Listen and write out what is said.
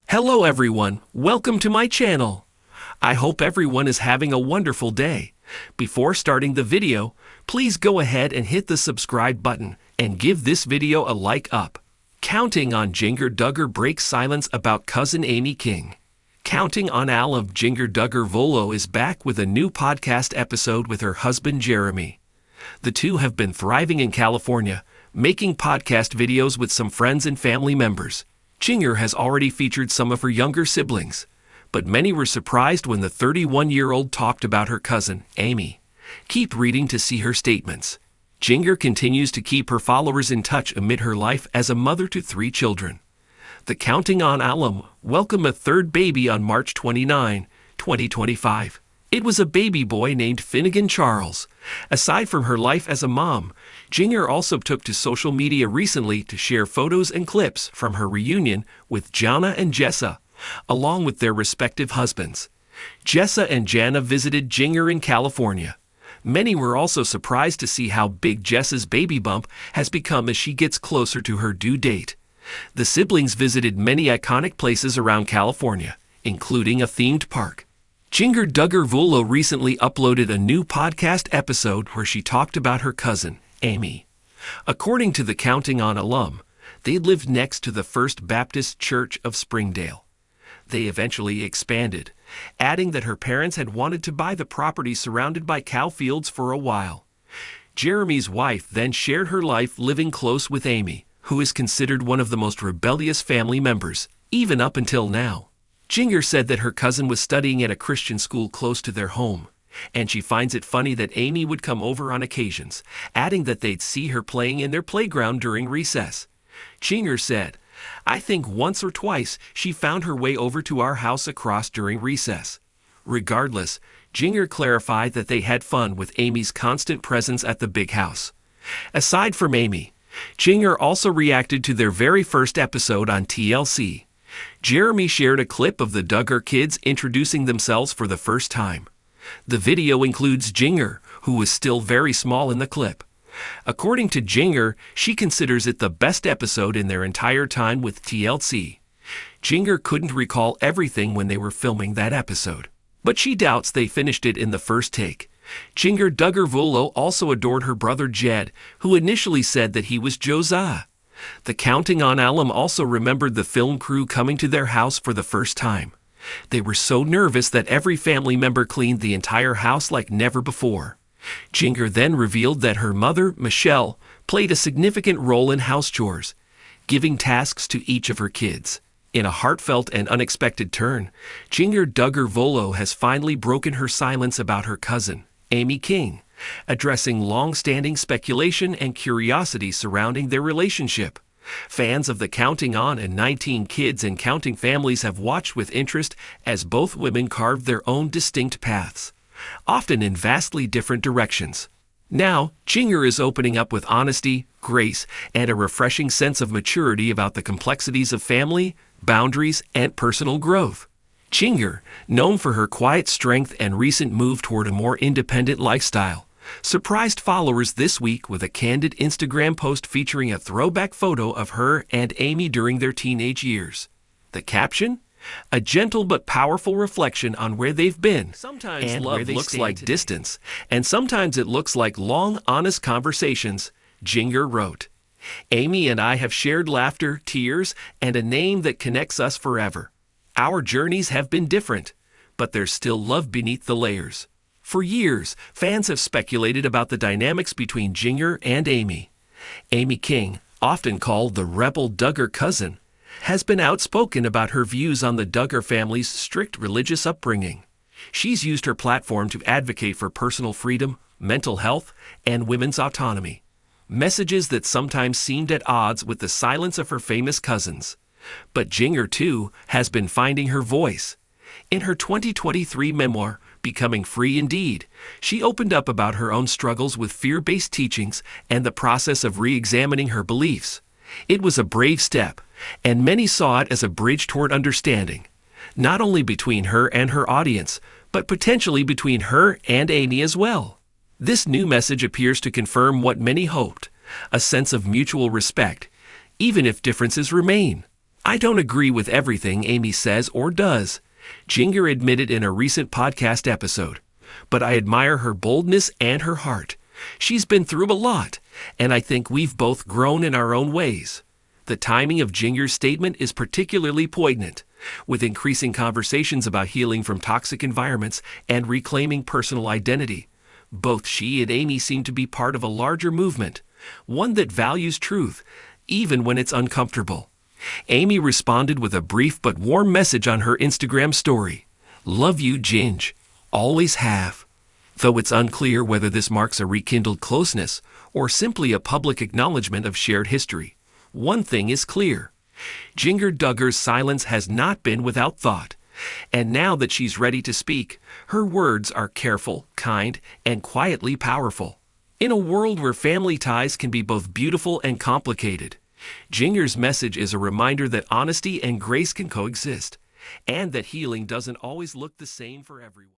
Hello everyone, welcome to my channel. I hope everyone is having a wonderful day. Before starting the video, please go ahead and hit the subscribe button and give this video a like up. Counting on Duggar breaks silence about cousin Amy King. Counting on Al of Duggar Volo is back with a new podcast episode with her husband Jeremy. The two have been thriving in California, making podcast videos with some friends and family members. Duggar has already featured some of her younger siblings, but many were surprised when the 31-year-old talked about her cousin, Amy. Keep reading to see her statements. Duggar continues to keep her followers in touch amid her life as a mother to 3 children. The Counting on alum welcomed a third baby on March 29, 2025. It was a baby boy named Finnegan Charles. Aside from her life as a mom, Duggar also took to social media recently to share photos and clips from her reunion with Jana and Jessa, along with their respective husbands. Jessa and Jana visited Duggar in California. Many were also surprised to see how big Jessa's baby bump has become as she gets closer to her due date. The siblings visited many iconic places around California, including a themed park. Duggar Volo recently uploaded a new podcast episode where she talked about her cousin, Amy. According to the Counting on alum, they lived next to the First Baptist Church of Springdale. They eventually expanded, adding that her parents had wanted to buy the property surrounded by cow fields for a while. Jeremy's wife then shared her life living close with Amy, who is considered one of the most rebellious family members, even up until now. Duggar said that her cousin was studying at a Christian school close to their home, and she finds it funny that Amy would come over on occasions, adding that they'd see her playing in their playground during recess. Duggar said, "I think once or twice she found her way over to our house across during recess." Regardless, Duggar clarified that they had fun with Amy's constant presence at the big house. Aside from Amy, Duggar also reacted to their very first episode on TLC. Jeremy shared a clip of the Duggar kids introducing themselves for the first time. The video includes Duggar, who was still very small in the clip. According to Duggar, she considers it the best episode in their entire time with TLC. Duggar couldn't recall everything when they were filming that episode, but she doubts they finished it in the first take. Duggar Volo also adored her brother Jed, who initially said that he was Josiah. The Counting on alum also remembered the film crew coming to their house for the first time. They were so nervous that every family member cleaned the entire house like never before. Duggar then revealed that her mother, Michelle, played a significant role in house chores, giving tasks to each of her kids. In a heartfelt and unexpected turn, Duggar Volo has finally broken her silence about her cousin, Amy King, addressing long-standing speculation and curiosity surrounding their relationship. Fans of the Counting on and 19 Kids and Counting families have watched with interest as both women carved their own distinct paths, often in vastly different directions. Now, Duggar is opening up with honesty, grace, and a refreshing sense of maturity about the complexities of family, boundaries, and personal growth. Duggar, known for her quiet strength and recent move toward a more independent lifestyle, surprised followers this week with a candid Instagram post featuring a throwback photo of her and Amy during their teenage years. The caption? A gentle but powerful reflection on where they've been, sometimes and love looks like distance, and sometimes it looks like long, honest conversations, Duggar wrote. Amy and I have shared laughter, tears, and a name that connects us forever. Our journeys have been different, but there's still love beneath the layers. For years, fans have speculated about the dynamics between Duggar and Amy. Amy King, often called the rebel Duggar cousin, has been outspoken about her views on the Duggar family's strict religious upbringing. She's used her platform to advocate for personal freedom, mental health, and women's autonomy, messages that sometimes seemed at odds with the silence of her famous cousins. But Duggar, too, has been finding her voice. In her 2023 memoir, Becoming Free Indeed, she opened up about her own struggles with fear-based teachings and the process of re-examining her beliefs. It was a brave step, and many saw it as a bridge toward understanding, not only between her and her audience, but potentially between her and Amy as well. This new message appears to confirm what many hoped, a sense of mutual respect, even if differences remain. I don't agree with everything Amy says or does, Duggar admitted in a recent podcast episode. But I admire her boldness and her heart. She's been through a lot, and I think we've both grown in our own ways. The timing of Duggar's statement is particularly poignant, with increasing conversations about healing from toxic environments and reclaiming personal identity. Both she and Amy seem to be part of a larger movement, one that values truth, even when it's uncomfortable. Amy responded with a brief but warm message on her Instagram story. "Love you, Ginge. Always have." Though it's unclear whether this marks a rekindled closeness or simply a public acknowledgement of shared history, one thing is clear. Duggar's silence has not been without thought. And now that she's ready to speak, her words are careful, kind, and quietly powerful. In a world where family ties can be both beautiful and complicated, Duggar's message is a reminder that honesty and grace can coexist, and that healing doesn't always look the same for everyone.